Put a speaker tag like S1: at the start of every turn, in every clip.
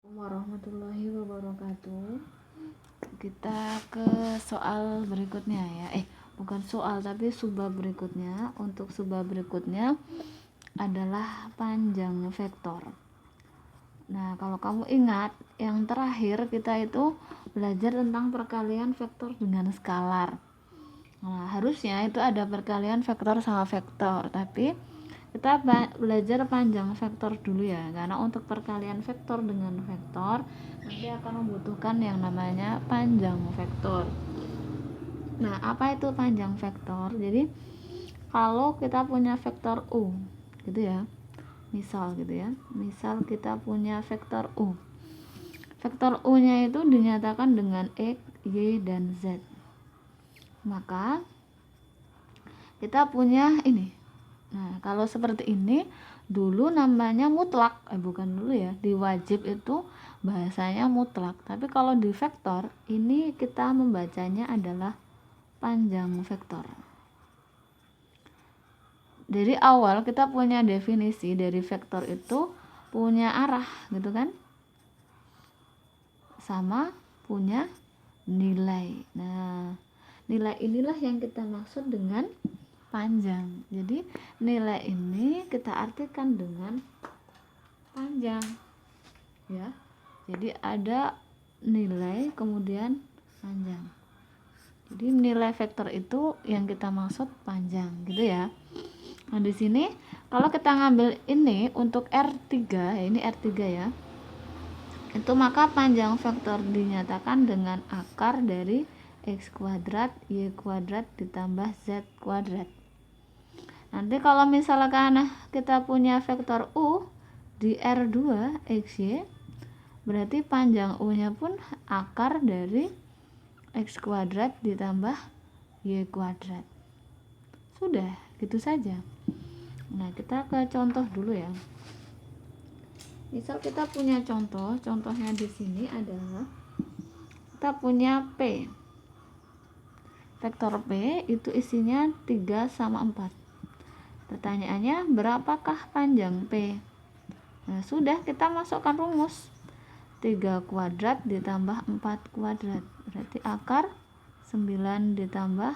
S1: Warahmatullahi wabarakatuh. Kita ke soal berikutnya ya. Bukan soal tapi subbab berikutnya. Untuk subbab berikutnya adalah panjang vektor. Nah, kalau kamu ingat yang terakhir kita itu belajar tentang perkalian vektor dengan skalar. Nah, harusnya itu ada perkalian vektor sama vektor, tapi kita belajar panjang vektor dulu ya, karena untuk perkalian vektor dengan vektor nanti akan membutuhkan yang namanya panjang vektor. Nah, apa itu panjang vektor? Jadi kalau kita punya vektor U gitu ya, misal kita punya vektor U. Vektor U nya itu dinyatakan dengan X, Y, dan Z. Maka kita punya ini. Nah, kalau seperti ini dulu namanya mutlak, bukan dulu ya, di wajib itu bahasanya mutlak. Tapi kalau di vektor ini kita membacanya adalah panjang vektor. Dari awal kita punya definisi dari vektor itu punya arah gitu kan, sama punya nilai. Nah, nilai inilah yang kita maksud dengan panjang. Jadi nilai ini kita artikan dengan panjang ya. Jadi ada nilai kemudian panjang. Jadi nilai vektor itu yang kita maksud panjang gitu ya. Nah, di sini kalau kita ngambil ini untuk R3, ini R3 ya. Itu maka panjang vektor dinyatakan dengan akar dari X kuadrat Y kuadrat ditambah Z kuadrat. Nanti kalau misalkan kita punya vektor U di R2 XY, berarti panjang U nya pun akar dari X kuadrat ditambah Y kuadrat. Sudah, gitu saja. Nah, kita ke contoh dulu ya. Misal kita punya contohnya di sini adalah kita punya P. Vektor P itu isinya 3 sama 4. Pertanyaannya, berapakah panjang P? Nah, sudah, kita masukkan rumus. 3 kuadrat ditambah 4 kuadrat. Berarti akar 9 ditambah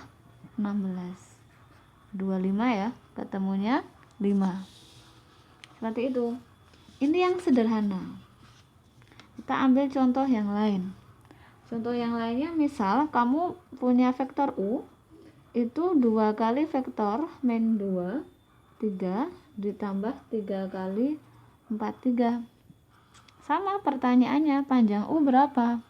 S1: 16. 25 ya, ketemunya 5. Seperti itu. Ini yang sederhana. Kita ambil contoh yang lain. Contoh yang lainnya, misal kamu punya vektor U, itu 2 kali vektor min 2, 3 ditambah 3 kali 4, 3. Sama pertanyaannya, panjang U berapa?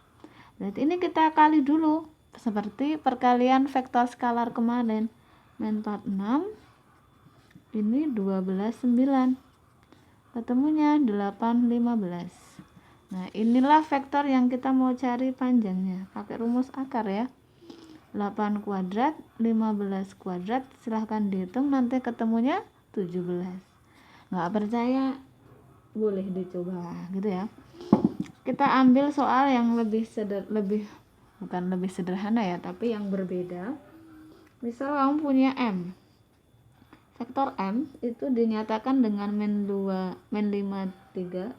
S1: Berarti ini kita kali dulu, seperti perkalian vektor skalar kemarin. Min 4, 6, ini 12, 9. Ketemunya 8, 15. Nah, inilah vektor yang kita mau cari panjangnya. Pakai rumus akar ya. 8 kuadrat, 15 kuadrat, silahkan dihitung, nanti ketemunya 17. Nggak percaya, boleh dicoba gitu ya. Kita ambil soal yang bukan lebih sederhana ya, tapi yang berbeda. Misal kamu punya M. Vektor M itu dinyatakan dengan min 52,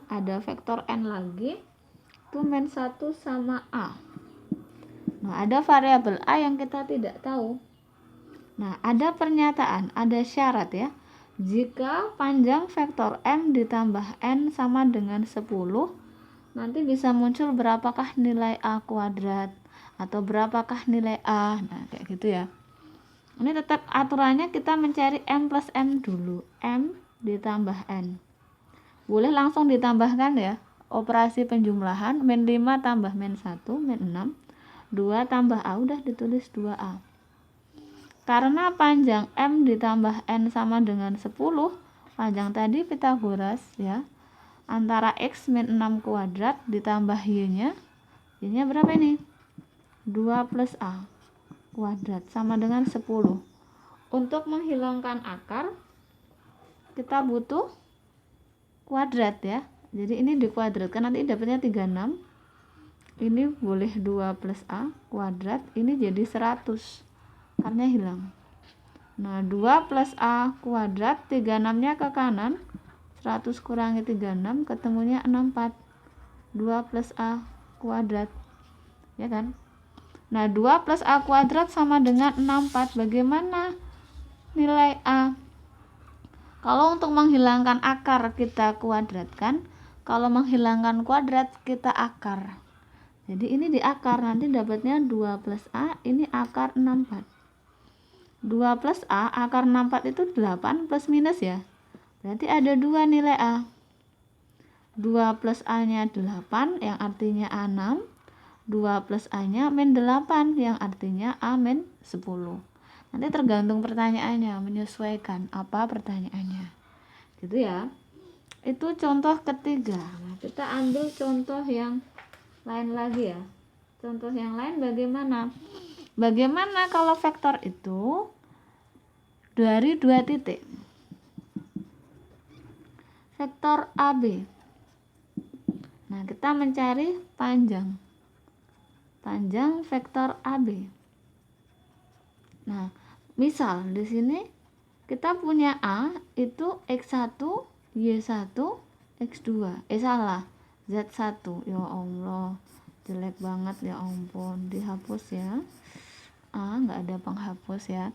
S1: ada vektor N lagi, itu min 1 sama A. Nah, ada variabel A yang kita tidak tahu. Nah, ada pernyataan, ada syarat ya. Jika panjang vektor M ditambah N sama dengan 10, nanti bisa muncul berapakah nilai A kuadrat atau berapakah nilai A. Nah, kayak gitu ya. Ini tetap aturannya kita mencari M plus M dulu. M ditambah N. Boleh langsung ditambahkan ya. Operasi penjumlahan, min 5 tambah min 1, min 6. 2 tambah A, udah ditulis 2A. Karena panjang M ditambah N sama dengan 10, panjang tadi Pitagoras ya, antara X min 6 kuadrat ditambah Y-nya berapa ini? 2 plus A kuadrat sama dengan 10. Untuk menghilangkan akar, kita butuh kuadrat ya. Jadi ini dikuadratkan, nanti dapatnya 36. Ini boleh 2 plus A kuadrat, ini jadi 100, akarnya hilang. Nah, 2 plus A kuadrat, 36 nya ke kanan, 100 kurangi 36 ketemunya 64. 2 plus A kuadrat, ya kan? Nah, 2 plus A kuadrat sama dengan 64. Bagaimana nilai A? Kalau untuk menghilangkan akar kita kuadratkan, kalau menghilangkan kuadrat kita akar. Jadi ini di akar, nanti dapatnya 2 plus A, ini akar 64. 2 plus A, akar 64 itu 8 plus minus ya. Berarti ada 2 nilai A. 2 plus A-nya 8, yang artinya A6. 2 plus A-nya min 8, yang artinya A min 10. Nanti tergantung pertanyaannya, menyesuaikan apa pertanyaannya. Gitu ya. Itu contoh ketiga. Nah, kita ambil contoh yang lain lagi ya. Contoh yang lain bagaimana? Bagaimana kalau vektor itu dari 2 titik? Vektor AB. Nah, kita mencari panjang vektor AB. Nah, misal di sini kita punya A itu X1, Y1, X2. Salah. Z1. Ya Allah, jelek banget, ya ampun, dihapus ya. A nggak ada penghapus ya.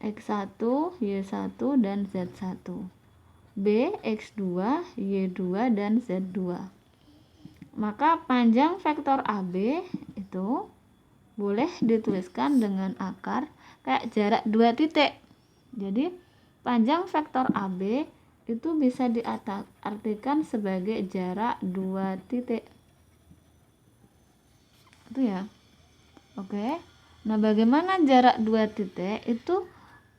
S1: X1, Y1 dan Z1. B, X2, Y2 dan Z2. Maka panjang vektor AB itu boleh dituliskan dengan akar kayak jarak 2 titik. Jadi panjang vektor AB itu bisa diartikan sebagai jarak 2 titik. Itu ya. Oke. Nah, bagaimana jarak 2 titik? Itu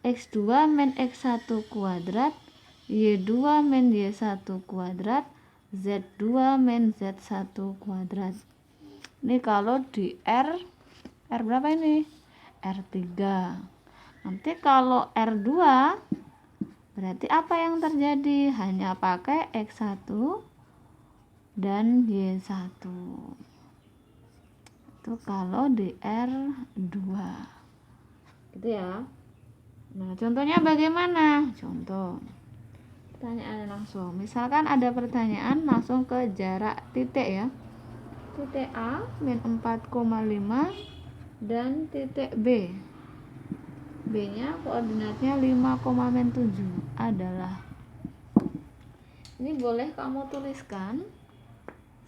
S1: X2 min X1 kuadrat, Y2 min Y1 kuadrat, Z2 min Z1 kuadrat. Ini kalau di R berapa ini? R3. Nanti kalau R2 berarti apa yang terjadi? Hanya pakai X1 dan Y1. Itu kalau di R2. Gitu ya. Nah, contohnya bagaimana? Contoh. Pertanyaan langsung. Misalkan ada pertanyaan langsung ke jarak titik ya. Titik A min 4,5 dan titik B. B-nya koordinatnya 5,7 adalah. Ini boleh kamu tuliskan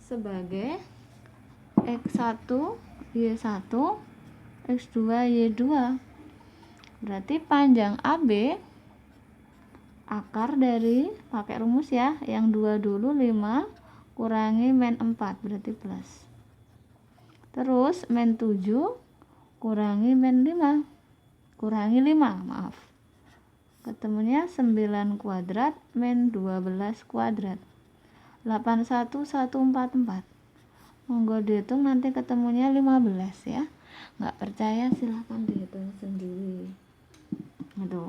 S1: sebagai X1, Y1, X2, Y2. Berarti panjang AB akar dari, pakai rumus ya, yang 2 dulu, 5 kurangi min 4 berarti plus. Terus min 7 kurangi min 5 kurangi 5, maaf. Ketemunya 9 kuadrat min 12 kuadrat. 81144. Monggo dihitung, nanti ketemunya 15 ya. Nggak percaya silahkan dihitung sendiri.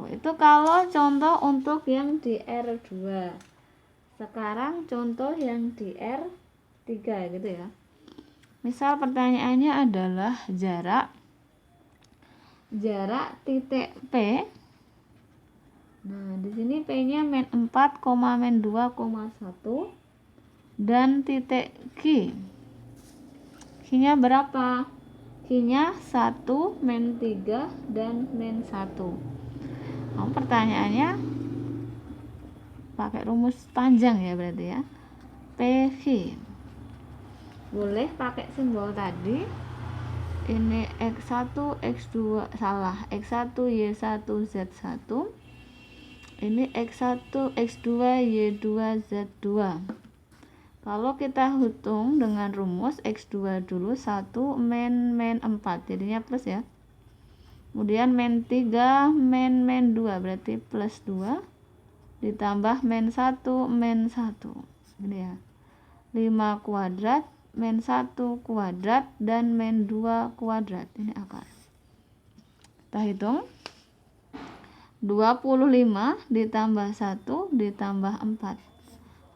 S1: Itu kalau contoh untuk yang di R2. Sekarang contoh yang di R3 gitu ya. Misal pertanyaannya adalah jarak titik P. Nah, di sini P-nya min 4, min 2,1 dan titik Q. Q-nya berapa? Q-nya 1, min 3 dan min 1. Pertanyaannya pakai rumus panjang ya berarti ya. PQ. Boleh pakai simbol tadi. Ini X1, X2, salah. X1, Y1, Z1. Ini X1, X2, Y2, Z2. Kalau kita hitung dengan rumus X2 dulu 1 min 4, jadinya plus ya. Kemudian min 3 min 2 berarti plus 2 ditambah min 1 min 1. Gini ya. 5 kuadrat min 1 kuadrat dan min 2 kuadrat. Ini akar. Kita hitung. 25 ditambah 1 ditambah 4.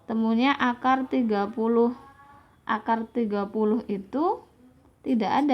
S1: Temunya akar 30. Akar 30 itu tidak ada.